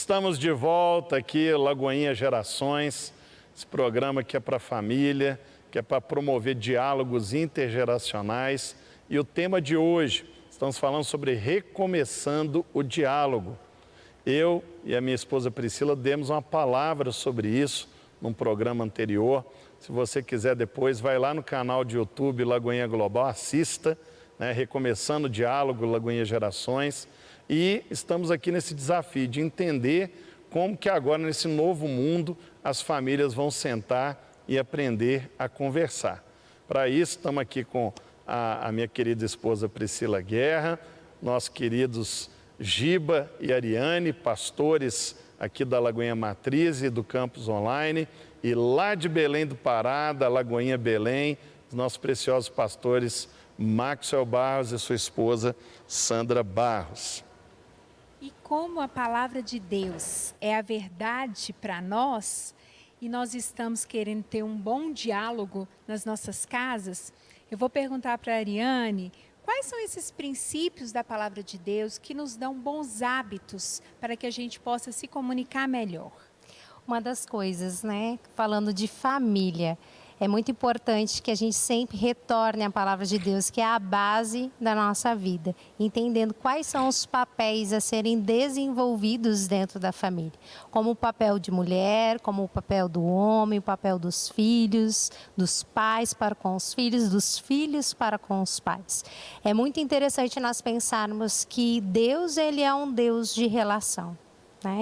Estamos de volta aqui, Lagoinha Gerações, esse programa que é para a família, que é para promover diálogos intergeracionais. E o tema de hoje, estamos falando sobre recomeçando o diálogo. Eu e a minha esposa Priscila demos uma palavra sobre isso num programa anterior. Se você quiser depois, vai lá no canal de YouTube Lagoinha Global, assista, né? Recomeçando o diálogo, Lagoinha Gerações. E estamos aqui nesse desafio de entender como que agora, nesse novo mundo, as famílias vão sentar e aprender a conversar. Para isso, estamos aqui com a minha querida esposa Priscila Guerra, nossos queridos Giba e Ariane, pastores aqui da Lagoinha Matriz e do Campus Online, e lá de Belém do Pará, da Lagoinha Belém, os nossos preciosos pastores Maxwell Barros e sua esposa Sandra Barros. E como a palavra de Deus é a verdade para nós, e nós estamos querendo ter um bom diálogo nas nossas casas, eu vou perguntar para a Ariane, quais são esses princípios da palavra de Deus que nos dão bons hábitos para que a gente possa se comunicar melhor? Uma das coisas, né, falando de família, é muito importante que a gente sempre retorne à palavra de Deus, que é a base da nossa vida, entendendo quais são os papéis a serem desenvolvidos dentro da família, como o papel de mulher, como o papel do homem, o papel dos filhos, dos pais para com os filhos, dos filhos para com os pais. É muito interessante nós pensarmos que Deus, ele é um Deus de relação.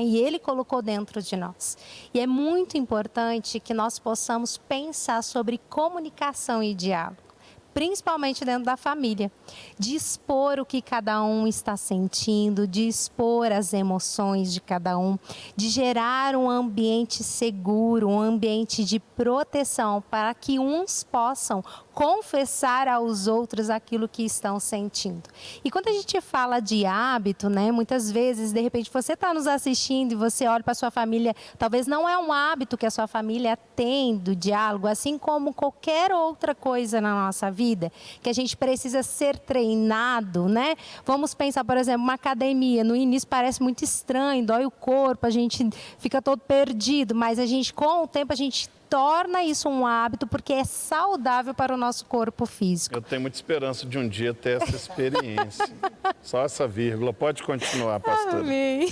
E Ele colocou dentro de nós. E é muito importante que nós possamos pensar sobre comunicação e diálogo, principalmente dentro da família, de expor o que cada um está sentindo, de expor as emoções de cada um, de gerar um ambiente seguro, um ambiente de proteção, para que uns possam confessar aos outros aquilo que estão sentindo. E quando a gente fala de hábito, muitas vezes, de repente, você está nos assistindo e você olha para a sua família, talvez não é um hábito que a sua família tem do diálogo, assim como qualquer outra coisa na nossa vida, que a gente precisa ser treinado, Vamos pensar, por exemplo, uma academia, no início parece muito estranho, dói o corpo, a gente fica todo perdido, mas com o tempo a gente torna isso um hábito, porque é saudável para o nosso corpo físico. Eu tenho muita esperança de um dia ter essa experiência. Só essa vírgula. Pode continuar, pastora. Amém.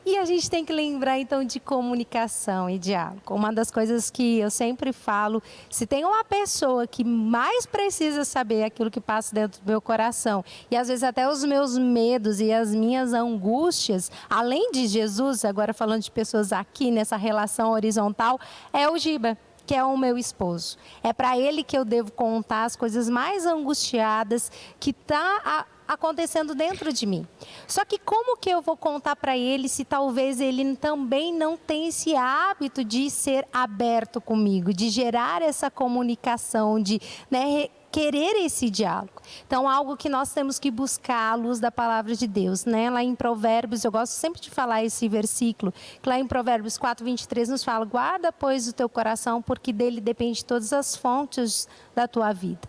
E a gente tem que lembrar, então, de comunicação e diálogo. Uma das coisas que eu sempre falo, se tem uma pessoa que mais precisa saber aquilo que passa dentro do meu coração, e às vezes até os meus medos e as minhas angústias, além de Jesus, agora falando de pessoas aqui nessa relação horizontal, é o Giba, que é o meu esposo. É para ele que eu devo contar as coisas mais angustiadas que acontecendo dentro de mim. Só que como que eu vou contar para ele se talvez ele também não tem esse hábito de ser aberto comigo, de gerar essa comunicação, de querer esse diálogo. Então, algo que nós temos que buscar à luz da palavra de Deus, Lá em Provérbios, eu gosto sempre de falar esse versículo, que lá em Provérbios 4:23 nos fala: guarda, pois, o teu coração, porque dele depende todas as fontes da tua vida.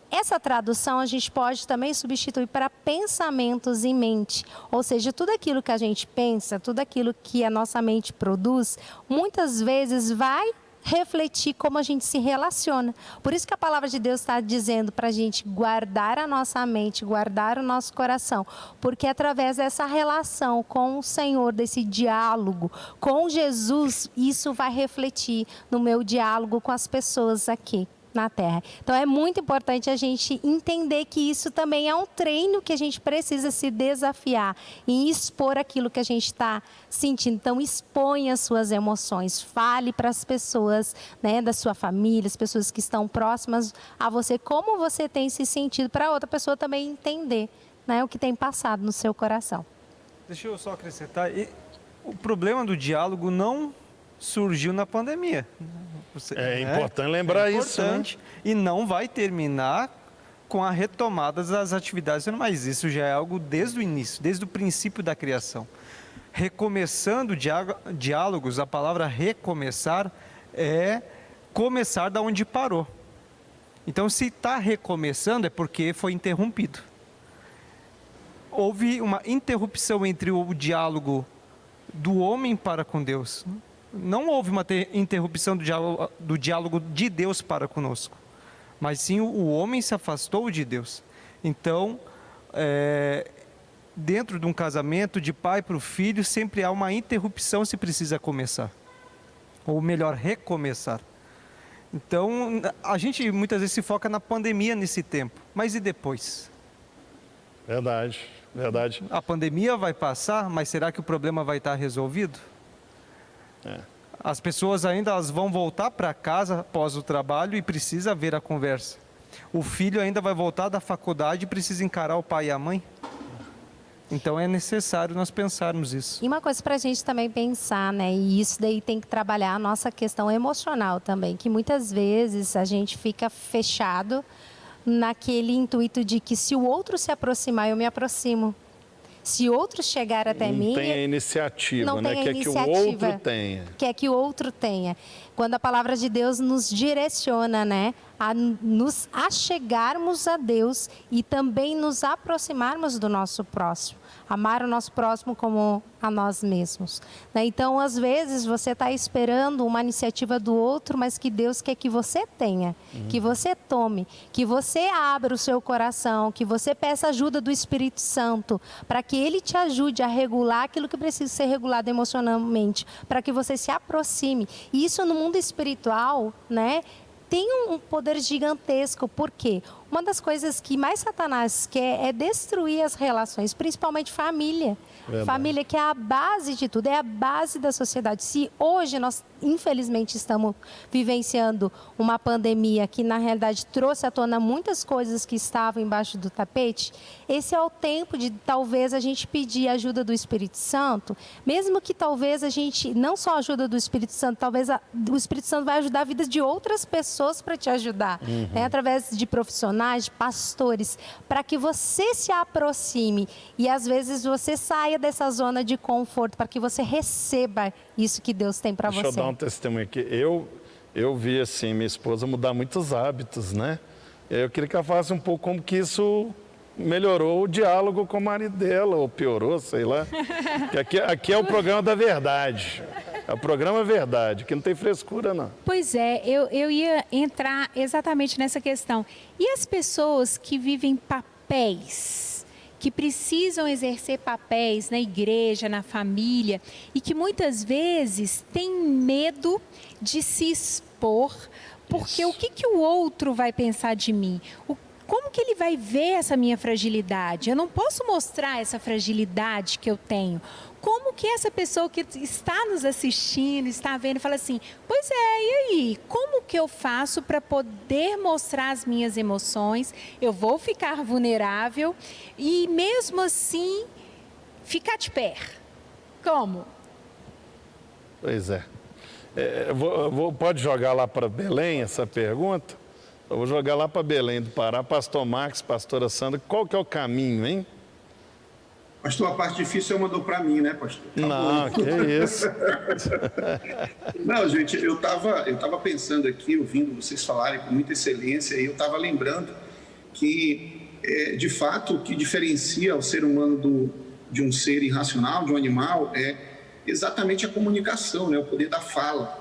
Essa tradução a gente pode também substituir para pensamentos em mente, ou seja, tudo aquilo que a gente pensa, tudo aquilo que a nossa mente produz, muitas vezes vai refletir como a gente se relaciona. Por isso que a palavra de Deus está dizendo para a gente guardar a nossa mente, guardar o nosso coração, porque através dessa relação com o Senhor, desse diálogo com Jesus, isso vai refletir no meu diálogo com as pessoas aqui na Terra. Então é muito importante a gente entender que isso também é um treino que a gente precisa se desafiar em expor aquilo que a gente está sentindo. Então exponha as suas emoções, fale para as pessoas da sua família, as pessoas que estão próximas a você, como você tem se sentido, para a outra pessoa também entender o que tem passado no seu coração. Deixa eu só acrescentar, o problema do diálogo não surgiu na pandemia. Importante lembrar isso, E não vai terminar com a retomada das atividades normais. Isso já é algo desde o início, desde o princípio da criação. Recomeçando diálogos, a palavra recomeçar é começar da onde parou. Então, se está recomeçando, é porque foi interrompido. Houve uma interrupção entre o diálogo do homem para com Deus. Não houve uma interrupção do diálogo de Deus para conosco, mas sim o homem se afastou de Deus. Então, dentro de um casamento, de pai para o filho, sempre há uma interrupção se precisa começar, ou melhor, recomeçar. Então, a gente muitas vezes se foca na pandemia nesse tempo, mas e depois? Verdade, verdade. A pandemia vai passar, mas será que o problema vai estar resolvido? As pessoas ainda elas vão voltar para casa após o trabalho e precisa haver a conversa. O filho ainda vai voltar da faculdade e precisa encarar o pai e a mãe. Então é necessário nós pensarmos isso. E uma coisa para a gente também pensar, né? E isso daí tem que trabalhar a nossa questão emocional também, que muitas vezes a gente fica fechado naquele intuito de que se o outro se aproximar, eu me aproximo. Se outro chegar até mim... Não tem a iniciativa, não né? tem a Quer iniciativa, que o outro tenha. Quer que o outro tenha. Quando a palavra de Deus nos direciona, né? A nos achegarmos a Deus e também nos aproximarmos do nosso próximo. Amar o nosso próximo como a nós mesmos. Né? Então, às vezes, você está esperando uma iniciativa do outro, mas que Deus quer que você tenha, que você tome, que você abra o seu coração, que você peça ajuda do Espírito Santo, para que Ele te ajude a regular aquilo que precisa ser regulado emocionalmente, para que você se aproxime. E isso no mundo espiritual, né? Tem um poder gigantesco, por quê? Uma das coisas que mais Satanás quer é destruir as relações, principalmente família. Verdade. Família que é a base de tudo, é a base da sociedade. Se hoje nós, infelizmente, estamos vivenciando uma pandemia que, na realidade, trouxe à tona muitas coisas que estavam embaixo do tapete, esse é o tempo de, talvez, a gente pedir a ajuda do Espírito Santo, mesmo que talvez a gente, não só a ajuda do Espírito Santo, talvez o Espírito Santo vai ajudar a vida de outras pessoas para te ajudar, né? Através de profissionais, de pastores, para que você se aproxime e às vezes você saia dessa zona de conforto, para que você receba isso que Deus tem para você. Deixa eu dar um testemunho aqui. Eu vi assim, minha esposa mudar muitos hábitos, né? Eu queria que ela falasse um pouco como que isso melhorou o diálogo com o marido dela, ou piorou, sei lá. Aqui é o programa da verdade. É o programa Verdade, que não tem frescura, não. Pois é, eu ia entrar exatamente nessa questão. E as pessoas que vivem papéis, que precisam exercer papéis na igreja, na família, e que muitas vezes têm medo de se expor, porque o que o outro vai pensar de mim? Como que ele vai ver essa minha fragilidade? Eu não posso mostrar essa fragilidade que eu tenho. Como que essa pessoa que está nos assistindo, está vendo, fala assim, pois é, e aí? Como que eu faço para poder mostrar as minhas emoções? Eu vou ficar vulnerável e mesmo assim ficar de pé. Como? Pois é. Pode jogar lá para Belém essa pergunta? Eu vou jogar lá para Belém do Pará. Pastor Max, pastora Sandra, qual que é o caminho, hein? Pastor, a parte difícil você mandou para mim, né, pastor? Tá não, bom. Que isso. Não, gente, eu tava pensando aqui, ouvindo vocês falarem com muita excelência, e eu estava lembrando que, de fato, o que diferencia o ser humano de um ser irracional, de um animal, é exatamente a comunicação, né, o poder da fala.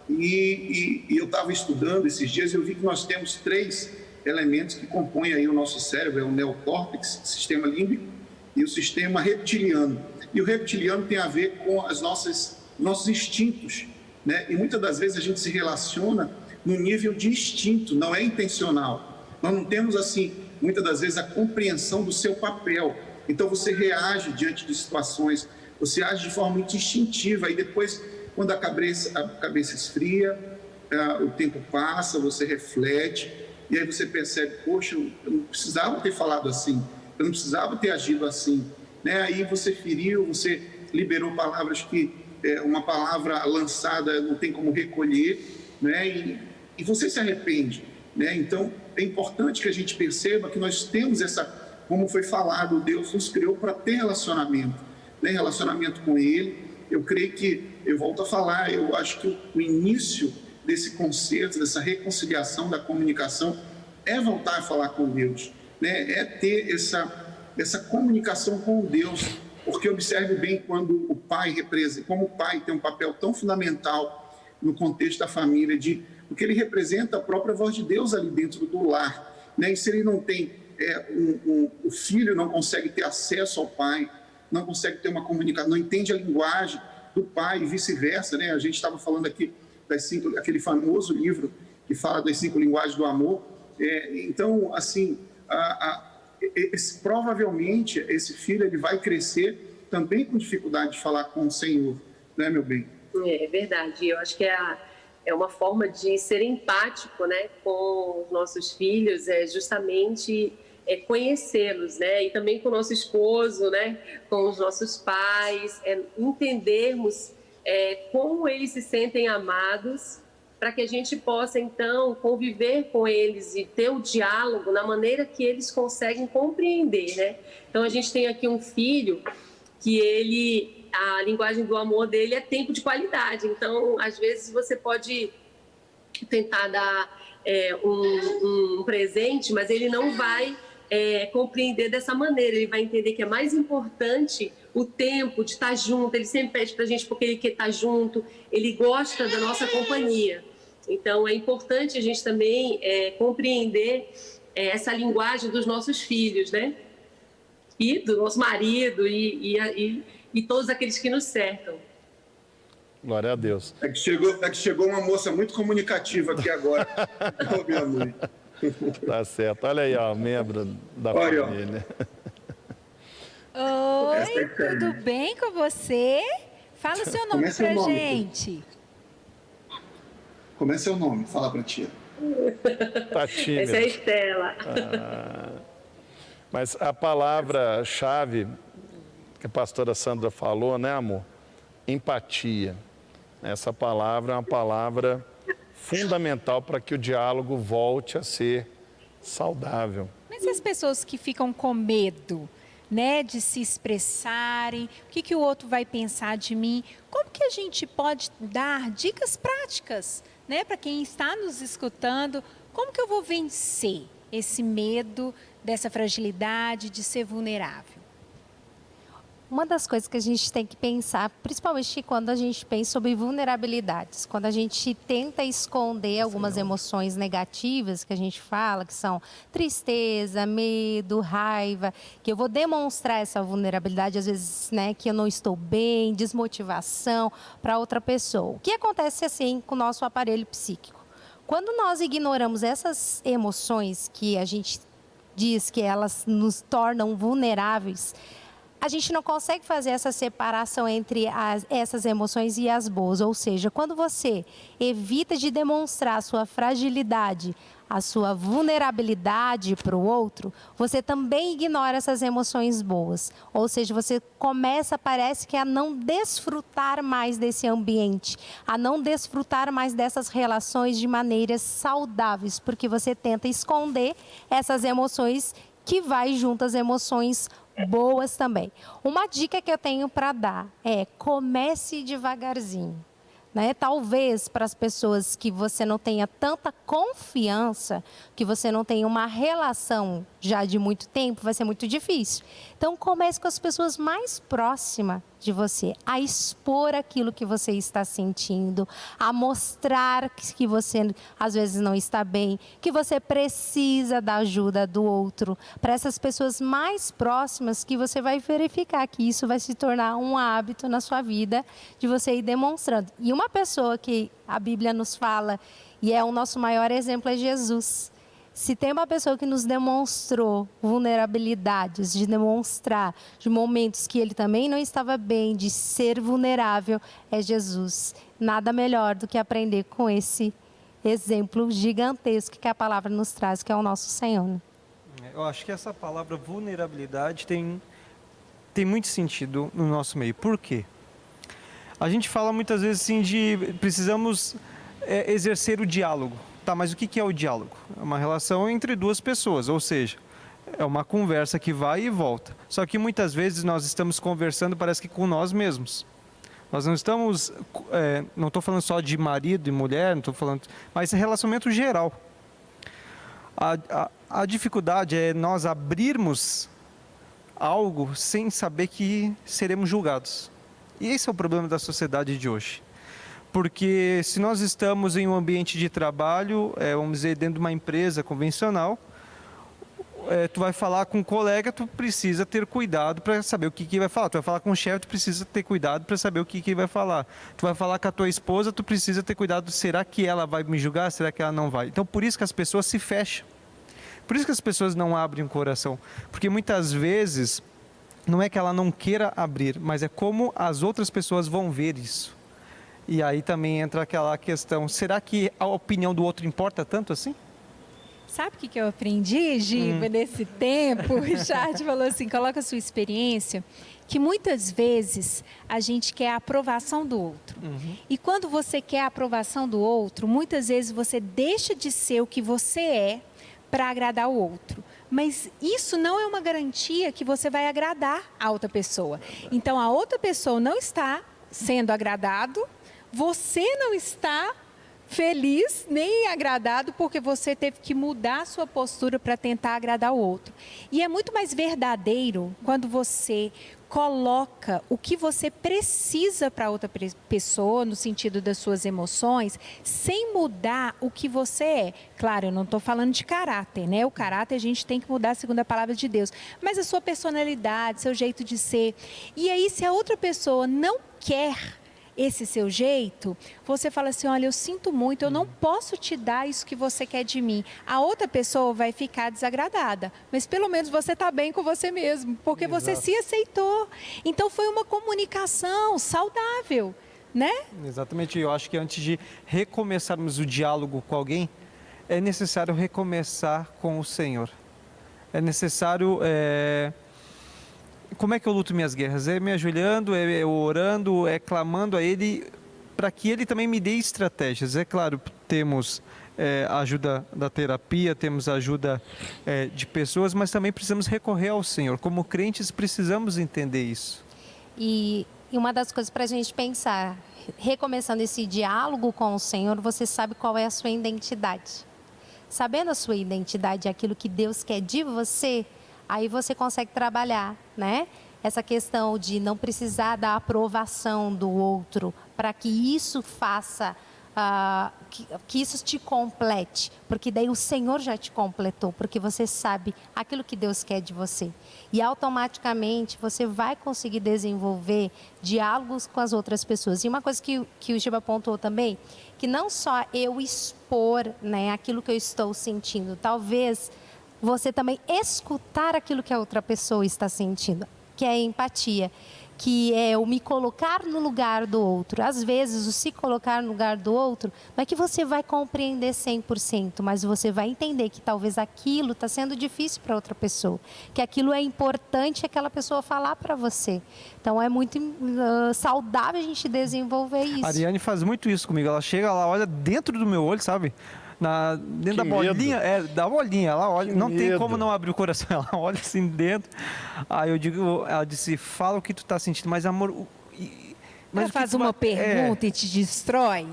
E eu estava estudando esses dias e eu vi que nós temos 3 elementos que compõem aí o nosso cérebro, é o neocórtex, o sistema límbico, e o sistema reptiliano. E o reptiliano tem a ver com os nossos instintos, né? E muitas das vezes a gente se relaciona no nível de instinto, não é intencional. Nós não temos, assim, muitas das vezes a compreensão do seu papel. Então você reage diante de situações, você age de forma muito instintiva, e depois, quando a cabeça esfria, o tempo passa, você reflete, e aí você percebe, poxa, eu não precisava ter falado assim, eu não precisava ter agido assim, né? Aí você feriu, você liberou palavras que uma palavra lançada não tem como recolher, né? E você se arrepende, né? Então é importante que a gente perceba que nós temos essa, como foi falado, Deus nos criou para ter relacionamento, né? Relacionamento com Ele. Eu creio que, eu volto a falar, eu acho que o início desse concerto, dessa reconciliação da comunicação é voltar a falar com Deus, né? É ter essa comunicação com Deus, porque observe bem quando o pai representa, como o pai tem um papel tão fundamental no contexto da família, porque ele representa a própria voz de Deus ali dentro do lar, né? E se ele não tem, o filho não consegue ter acesso ao pai, não consegue ter uma comunicação, não entende a linguagem do pai e vice-versa, né? A gente estava falando aqui aquele famoso livro que fala das 5 linguagens do amor. Então, assim, provavelmente esse filho ele vai crescer também com dificuldade de falar com o Senhor, né, meu bem? É verdade. Eu acho que é uma forma de ser empático, né, com os nossos filhos, justamente conhecê-los, né, e também com o nosso esposo, né, com os nossos pais, entendermos como eles se sentem amados, para que a gente possa, então, conviver com eles e ter o diálogo na maneira que eles conseguem compreender, né? Então, a gente tem aqui um filho que a linguagem do amor dele é tempo de qualidade. Então, às vezes, você pode tentar dar um presente, mas ele não vai compreender dessa maneira. Ele vai entender que é mais importante o tempo de estar junto. Ele sempre pede para a gente porque ele quer estar junto, ele gosta da nossa companhia. Então, é importante a gente também compreender essa linguagem dos nossos filhos, né? E do nosso marido e todos aqueles que nos cercam. Glória a Deus. É que chegou uma moça muito comunicativa aqui agora. Oh, minha mãe. Tá certo. Olha aí, ó, membro da família. Oi, tudo bem com você? Fala o seu nome pra gente. Como é seu nome? Fala pra tia. Tá tímida. Essa é a Estela. Mas a palavra-chave que a pastora Sandra falou, né, amor? Empatia. Essa palavra é uma palavra fundamental para que o diálogo volte a ser saudável. Mas e as pessoas que ficam com medo, né, de se expressarem? O que o outro vai pensar de mim? Como que a gente pode dar dicas práticas, né, para quem está nos escutando? Como que eu vou vencer esse medo, dessa fragilidade, de ser vulnerável? Uma das coisas que a gente tem que pensar, principalmente quando a gente pensa sobre vulnerabilidades, quando a gente tenta esconder algumas emoções negativas que a gente fala, que são tristeza, medo, raiva, que eu vou demonstrar essa vulnerabilidade, às vezes, né, que eu não estou bem, desmotivação para outra pessoa. O que acontece assim com o nosso aparelho psíquico? Quando nós ignoramos essas emoções que a gente diz que elas nos tornam vulneráveis, a gente não consegue fazer essa separação entre essas emoções e as boas. Ou seja, quando você evita de demonstrar a sua fragilidade, a sua vulnerabilidade para o outro, você também ignora essas emoções boas. Ou seja, você parece que a não desfrutar mais desse ambiente, a não desfrutar mais dessas relações de maneiras saudáveis, porque você tenta esconder essas emoções que vai junto às emoções boas também. Uma dica que eu tenho para dar é: comece devagarzinho, né? Talvez para as pessoas que você não tenha tanta confiança, que você não tenha uma relação já de muito tempo, vai ser muito difícil. Então comece com as pessoas mais próximas de você, a expor aquilo que você está sentindo, a mostrar que você às vezes não está bem, que você precisa da ajuda do outro. Para essas pessoas mais próximas, que você vai verificar que isso vai se tornar um hábito na sua vida, de você ir demonstrando. E uma pessoa que a Bíblia nos fala, e é o nosso maior exemplo, é Jesus. Se tem uma pessoa que nos demonstrou vulnerabilidades, de demonstrar de momentos que ele também não estava bem, de ser vulnerável, é Jesus. Nada melhor do que aprender com esse exemplo gigantesco que a palavra nos traz, que é o nosso Senhor. Eu acho que essa palavra vulnerabilidade tem muito sentido no nosso meio. Por quê? A gente fala muitas vezes assim de precisamos exercer o diálogo. Tá, mas o que é o diálogo? É uma relação entre duas pessoas, ou seja, é uma conversa que vai e volta. Só que muitas vezes nós estamos conversando, parece que com nós mesmos. Nós não estamos, não estou falando só de marido e mulher, não estou falando, mas relacionamento geral. A dificuldade é nós abrirmos algo sem saber que seremos julgados. E esse é o problema da sociedade de hoje. Porque se nós estamos em um ambiente de trabalho, vamos dizer, dentro de uma empresa convencional, tu vai falar com um colega, tu precisa ter cuidado para saber o que vai falar. Tu vai falar com o chefe, tu precisa ter cuidado para saber o que vai falar. Tu vai falar com a tua esposa, tu precisa ter cuidado, será que ela vai me julgar, será que ela não vai? Então, por isso que as pessoas se fecham. Por isso que as pessoas não abrem o coração. Porque muitas vezes, não é que ela não queira abrir, mas é como as outras pessoas vão ver isso. E aí também entra aquela questão, será que a opinião do outro importa tanto assim? Sabe o que eu aprendi, Giba, nesse tempo? O Richard falou assim, coloca a sua experiência, que muitas vezes a gente quer a aprovação do outro. E quando você quer a aprovação do outro, muitas vezes você deixa de ser o que você é para agradar o outro. Mas isso não é uma garantia que você vai agradar a outra pessoa. Então, a outra pessoa não está sendo agradado, você não está feliz nem agradado porque você teve que mudar a sua postura para tentar agradar o outro. E é muito mais verdadeiro quando você coloca o que você precisa para outra pessoa, no sentido das suas emoções, sem mudar o que você é. Claro, eu não estou falando de caráter, né? O caráter a gente tem que mudar segundo a palavra de Deus. Mas a sua personalidade, seu jeito de ser. E aí, se a outra pessoa não quer esse seu jeito, você fala assim, olha, eu sinto muito, eu não posso te dar isso que você quer de mim. A outra pessoa vai ficar desagradada, mas pelo menos você está bem com você mesmo, porque você se aceitou. Então foi uma comunicação saudável, né? Exatamente, eu acho que antes de recomeçarmos o diálogo com alguém, é necessário recomeçar com o Senhor. É necessário... Como é que eu luto minhas guerras? É me ajoelhando, é orando, é clamando a Ele para que Ele também me dê estratégias. É claro, temos a ajuda da terapia, temos a ajuda de pessoas, mas também precisamos recorrer ao Senhor. Como crentes, precisamos entender isso. E uma das coisas para a gente pensar, recomeçando esse diálogo com o Senhor, você sabe qual é a sua identidade. Sabendo a sua identidade, aquilo que Deus quer de você, aí você consegue trabalhar, né? Essa questão de não precisar da aprovação do outro para que isso faça, que isso te complete. Porque daí o Senhor já te completou, porque você sabe aquilo que Deus quer de você. E automaticamente você vai conseguir desenvolver diálogos com as outras pessoas. E uma coisa que o Giba apontou também, que não só eu expor, né, aquilo que eu estou sentindo, talvez... você também escutar aquilo que a outra pessoa está sentindo, que é a empatia, que é o me colocar no lugar do outro. Às vezes, o se colocar no lugar do outro, não é que você vai compreender 100%, mas você vai entender que talvez aquilo está sendo difícil para outra pessoa, que aquilo é importante aquela pessoa falar para você. Então, é muito saudável a gente desenvolver isso. A Ariane faz muito isso comigo, ela chega, ela olha dentro do meu olho, sabe? Dentro da bolinha, da bolinha, ela olha, não tem como não abrir o coração, ela olha assim dentro. Aí eu digo, ela disse, fala o que tu tá sentindo, mas amor... Ela faz uma pergunta e te destrói?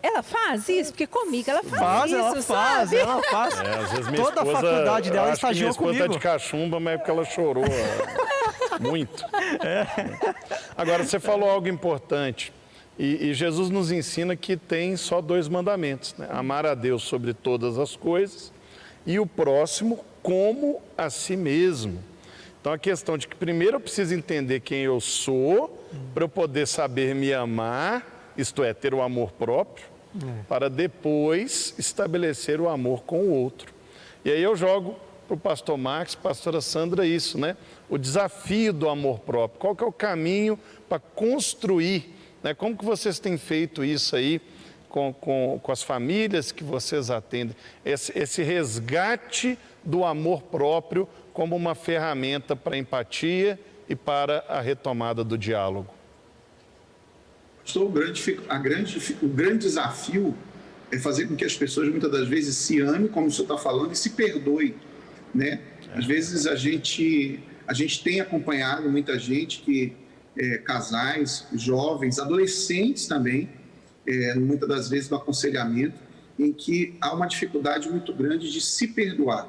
Ela faz isso? Porque comigo ela faz isso, sabe? Ela faz. Às vezes Toda a faculdade dela estagiou comigo. Minha esposa tá de cachumba, mas é porque ela chorou muito. Agora, você falou algo importante. E Jesus nos ensina que tem só 2 mandamentos, né? Amar a Deus sobre todas as coisas e o próximo como a si mesmo. Então, a questão de que primeiro eu preciso entender quem eu sou para eu poder saber me amar, isto é, ter o amor próprio, para depois estabelecer o amor com o outro. E aí eu jogo para o pastor Max, pastora Sandra, isso, né? O desafio do amor próprio. Qual que é o caminho para construir, né? Como que vocês têm feito isso aí com as famílias que vocês atendem? Esse resgate do amor próprio como uma ferramenta para a empatia e para a retomada do diálogo. O grande desafio é fazer com que as pessoas muitas das vezes se amem, como o senhor está falando, e se perdoem, né? Às vezes a gente tem acompanhado muita gente que casais, jovens, adolescentes também, muitas das vezes no aconselhamento, em que há uma dificuldade muito grande de se perdoar,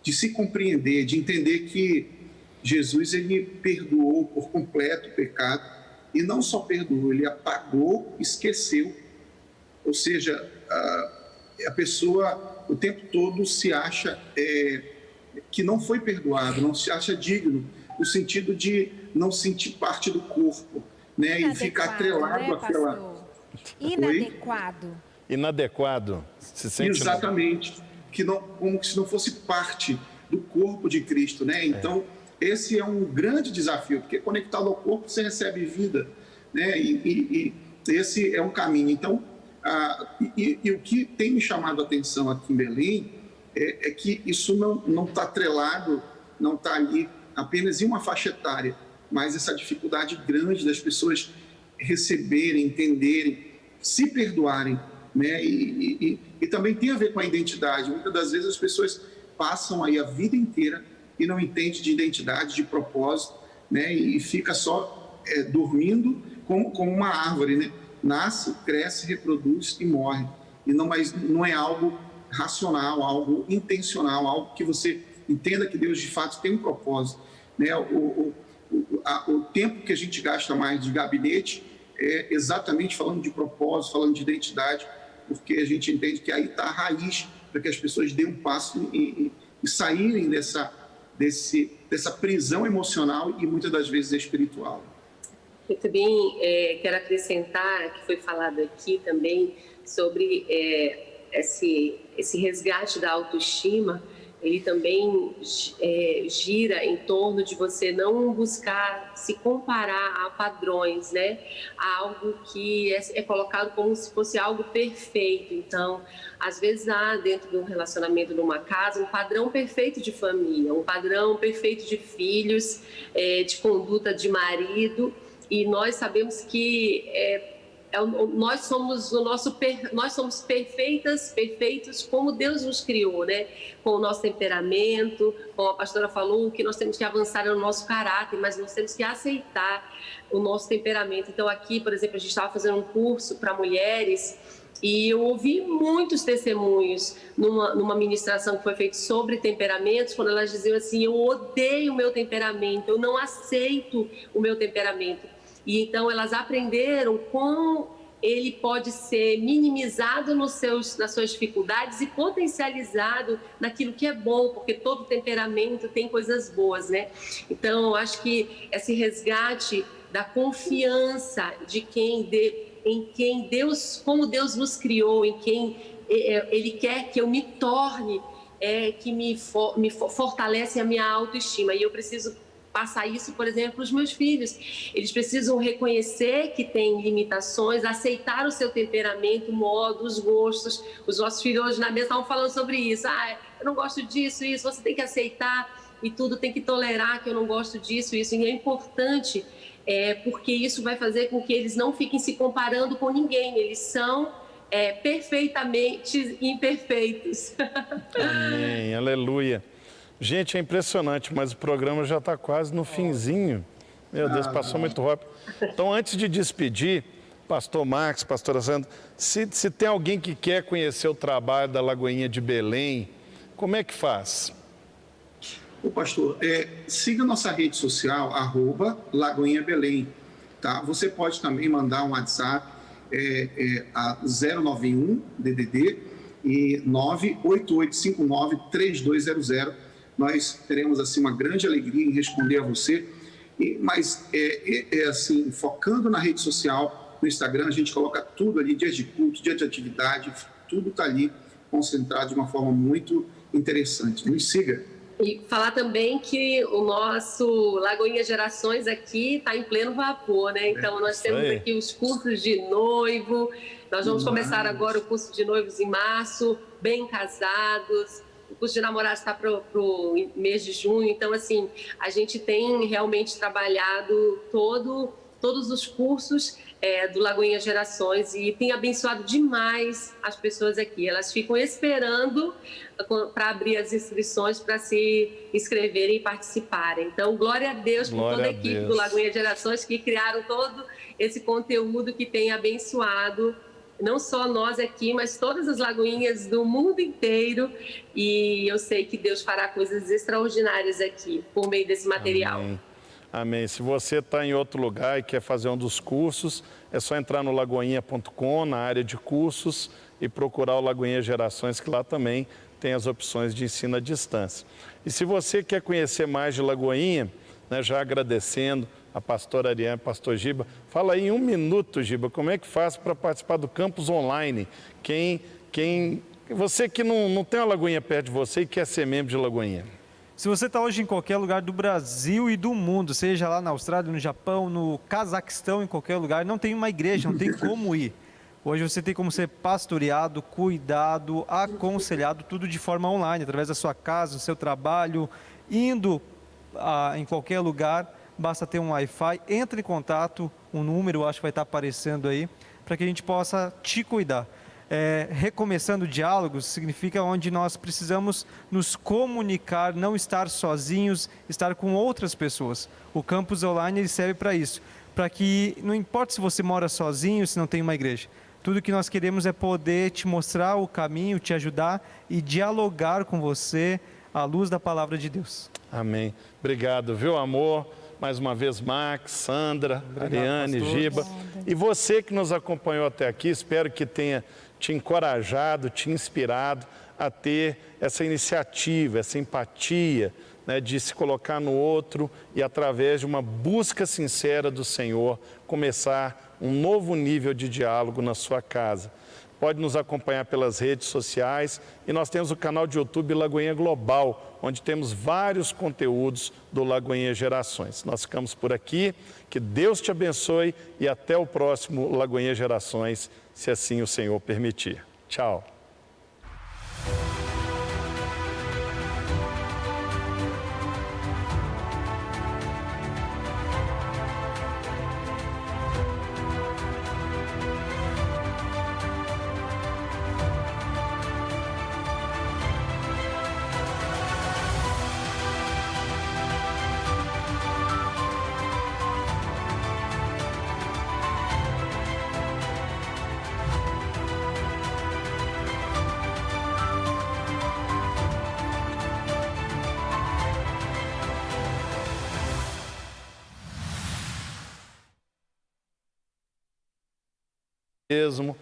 de se compreender, de entender que Jesus, ele perdoou por completo o pecado, e não só perdoou, ele apagou, esqueceu. Ou seja, a pessoa o tempo todo se acha que não foi perdoado, não se acha digno, no sentido de não sentir parte do corpo, né? E ficar atrelado, né, àquela... Inadequado. Inadequado. Se sente exatamente. Que não, como se não fosse parte do corpo de Cristo, né? Então, esse é um grande desafio, porque conectado ao corpo você recebe vida, né? E esse é um caminho. Então, o que tem me chamado a atenção aqui em Belém é que isso não está atrelado, não está ali apenas em uma faixa etária, mas essa dificuldade grande das pessoas receberem, entenderem, se perdoarem, né? E também tem a ver com a identidade. Muitas das vezes as pessoas passam aí a vida inteira e não entendem de identidade, de propósito, né? E fica só dormindo como uma árvore, né? Nasce, cresce, reproduz e morre. Mas não é algo racional, algo intencional, algo que você entenda que Deus de fato tem um propósito, né? O tempo que a gente gasta mais de gabinete é exatamente falando de propósito, falando de identidade, porque a gente entende que aí está a raiz para que as pessoas deem um passo e saírem dessa prisão emocional e muitas das vezes espiritual. Eu também quero acrescentar, que foi falado aqui também, sobre esse resgate da autoestima. Ele também gira em torno de você não buscar se comparar a padrões, né? A algo que é colocado como se fosse algo perfeito. Então, às vezes há dentro de um relacionamento, numa casa, um padrão perfeito de família, um padrão perfeito de filhos, de conduta de marido, e nós sabemos que nós somos perfeitos como Deus nos criou, né? Com o nosso temperamento, como a pastora falou, que nós temos que avançar no nosso caráter, mas nós temos que aceitar o nosso temperamento. Então aqui, por exemplo, a gente estava fazendo um curso para mulheres e eu ouvi muitos testemunhos numa ministração que foi feita sobre temperamentos, quando elas diziam assim: eu odeio o meu temperamento, eu não aceito o meu temperamento. E então elas aprenderam como ele pode ser minimizado nas suas dificuldades e potencializado naquilo que é bom, porque todo temperamento tem coisas boas, né? Então, eu acho que esse resgate da confiança em quem Deus, como Deus nos criou, em quem Ele quer que eu me torne, que me fortalece a minha autoestima. E eu preciso passar isso, por exemplo, para os meus filhos. Eles precisam reconhecer que têm limitações, aceitar o seu temperamento, o modo, os gostos. Os nossos filhos hoje na mesa estavam falando sobre isso. Eu não gosto disso, isso. Você tem que aceitar e tudo, tem que tolerar que eu não gosto disso, isso. E é importante, porque isso vai fazer com que eles não fiquem se comparando com ninguém. Eles são perfeitamente imperfeitos. Amém, aleluia. Gente, é impressionante, mas o programa já está quase no finzinho. Meu Deus, passou muito rápido. Então, antes de despedir, pastor Marcos, pastora Sandra, se tem alguém que quer conhecer o trabalho da Lagoinha de Belém, como é que faz? Ô pastor, siga nossa rede social, @Lagoinha Belém, tá? Você pode também mandar um WhatsApp a 091 DDD e 988593200. Nós teremos assim uma grande alegria em responder a você, mas assim, focando na rede social, no Instagram, a gente coloca tudo ali, dias de culto, dia de atividade, tudo está ali concentrado de uma forma muito interessante. Nos siga. E falar também que o nosso Lagoinha Gerações aqui está em pleno vapor, né? Então, nós temos aqui os cursos de noivo, nós vamos começar agora o curso de noivos em março, bem casados. O curso de namorados está para o mês de junho. Então, assim, a gente tem realmente trabalhado todos os cursos do Lagoinha Gerações e tem abençoado demais as pessoas aqui. Elas ficam esperando para abrir as inscrições para se inscreverem e participarem. Então, glória a Deus por toda a equipe do Lagoinha Gerações que criaram todo esse conteúdo que tem abençoado não só nós aqui, mas todas as lagoinhas do mundo inteiro. E eu sei que Deus fará coisas extraordinárias aqui, por meio desse material. Amém. Amém. Se você está em outro lugar e quer fazer um dos cursos, é só entrar no lagoinha.com, na área de cursos, e procurar o Lagoinha Gerações, que lá também tem as opções de ensino à distância. E se você quer conhecer mais de Lagoinha, né, já agradecendo a pastora Ariane, pastor Giba, fala aí em 1 minuto, Giba, como é que faz para participar do campus online? Você que não tem uma Lagoinha perto de você e quer ser membro de Lagoinha. Se você está hoje em qualquer lugar do Brasil e do mundo, seja lá na Austrália, no Japão, no Cazaquistão, em qualquer lugar, não tem uma igreja, não tem como ir. Hoje você tem como ser pastoreado, cuidado, aconselhado, tudo de forma online, através da sua casa, do seu trabalho, indo em qualquer lugar, basta ter um Wi-Fi, entre em contato, um número acho que vai estar aparecendo aí, para que a gente possa te cuidar. Recomeçando diálogos significa onde nós precisamos nos comunicar, não estar sozinhos, estar com outras pessoas. O campus online ele serve para isso, para que não importa se você mora sozinho, se não tem uma igreja. Tudo que nós queremos é poder te mostrar o caminho, te ajudar e dialogar com você à luz da palavra de Deus. Amém. Obrigado, viu, amor? Mais uma vez, Max, Sandra, Ariane, Giba. E você que nos acompanhou até aqui, espero que tenha te encorajado, te inspirado a ter essa iniciativa, essa empatia, né, de se colocar no outro e, através de uma busca sincera do Senhor, começar um novo nível de diálogo na sua casa. Pode nos acompanhar pelas redes sociais e nós temos o canal de YouTube Lagoinha Global, onde temos vários conteúdos do Lagoinha Gerações. Nós ficamos por aqui, que Deus te abençoe e até o próximo Lagoinha Gerações, se assim o Senhor permitir. Tchau. Mesmo.